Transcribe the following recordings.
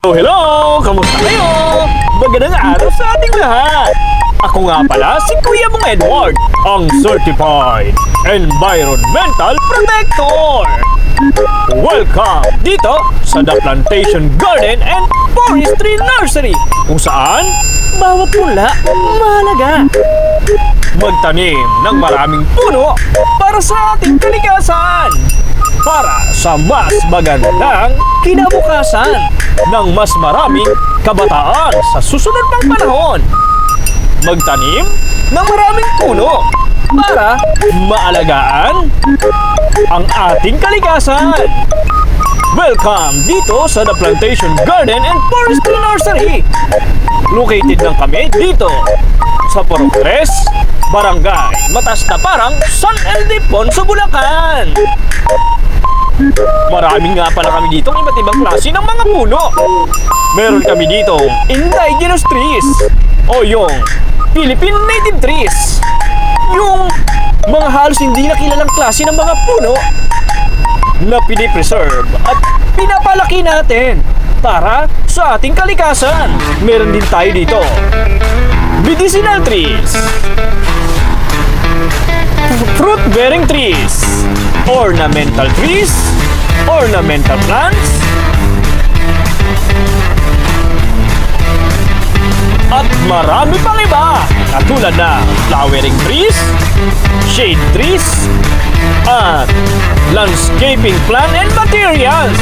Hello! Kamusta kayo? Magandang araw sa ating lahat! Ako nga pala si Kuya Mong Edward, ang Certified Environmental Protector! Welcome dito sa The Plantation Garden and Forestry Nursery, kung saan bawat mula mahalaga. Magtanim ng maraming puno para sa ating kalikasan, para sa mas magandang kinabukasan ng mas maraming kabataan sa susunod ng panahon. Magtanim ng maraming puno para maalagaan ang ating kalikasan. Welcome dito sa The Plantation Garden and Forestry Nursery. Located lang kami dito sa Purok 3, Barangay Mataas-Taparang, San Ildefonso, Bulacan. Maraming nga pala kami dito iba't ibang klase ng mga puno. Meron kami dito indigenous trees o yung Philippine native trees, yung mga halos hindi na kilalang klase ng mga puno na pinipreserve at pinapalaki natin para sa ating kalikasan. Meron din tayo dito medicinal trees, fruit-bearing trees, ornamental trees, ornamental plants, at marami pang iba katulad ng flowering trees, shade trees, at landscaping plant and materials.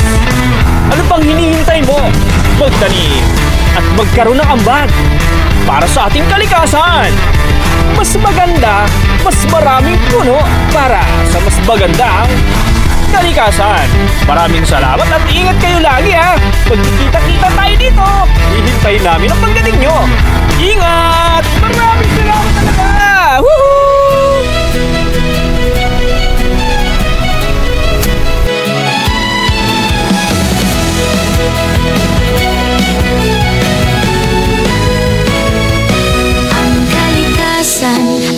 Ano pang hinihintay mo? Magtanim at magkaroon ng ambag para sa ating kalikasan. Mas maganda, mas maraming puno para sa mas magandang kalikasan. Maraming salamat at ingat kayo lagi ha. Magkikita-kita tayo dito. Hihintayin namin ang pagdating nyo. Ingat! Maraming salamat talaga! Woohoo!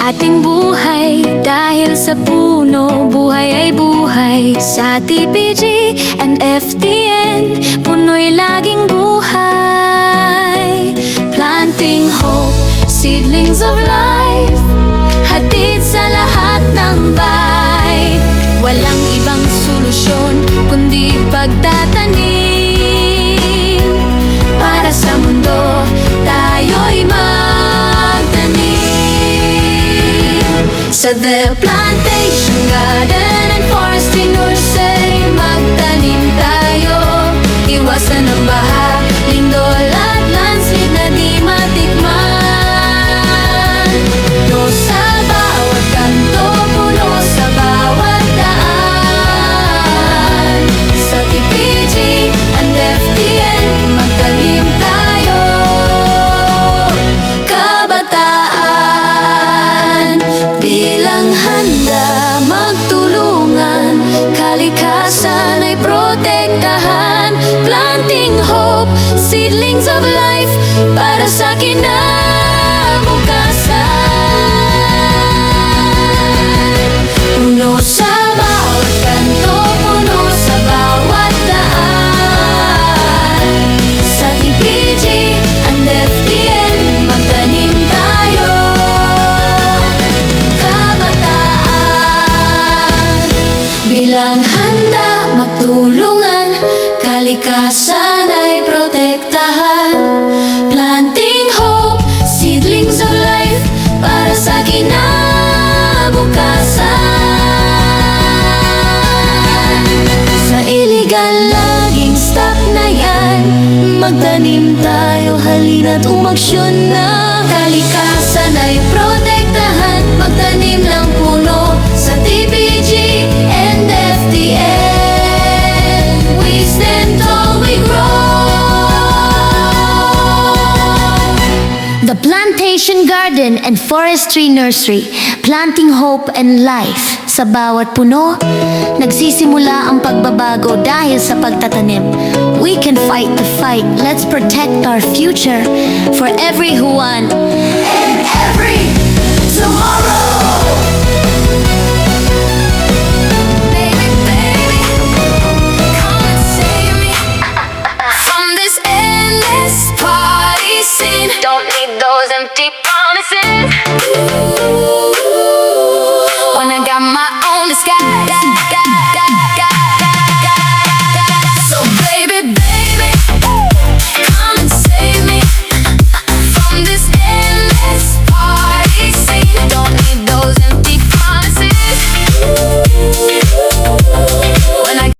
Ating buhay dahil sa puno, buhay ay buhay. Sa TPG and FTN, puno'y laging buhay. Planting hope, seedlings of life, hatid sa lahat ng bahay. Walang ibang solusyon kundi pagtatanim. Para sa mundo, tayo'y sa The Plantation Garden and Forestry Nursery, magtanim tayo. Iwasan ang baha, lindol at landslide na di matikman. Puno sa bawat kanto, puno sa bawat daan. Sa TPG and FTN, magtanim tayo. Kabataan, bilang handa magtulungan, kalikasan ay protektahan. Planting hope, seedlings of life, para sa kinabukasan. Puno sa bawat kanto, puno sa bawat daan. Sa TPG and FTN, magtanim tayo. Bilang handa magtulungan, kalikasan ay protektahan. Planting hope, seedlings of life, para sa kinabukasan. Sa iligan laging stuck na yan, magtanim tayo, halina't umaksyon na. Kalikasan ay protektahan, magtanim ng puno sa TPG and FTN. We stand tall, we grow. The Plantation Garden and Forestry Nursery, planting hope and life. Sa bawat puno, nagsisimula ang pagbabago dahil sa pagtatanim. We can fight the fight. Let's protect our future for everyone and every tomorrow. Baby, baby, come and save me from this end. empty promises.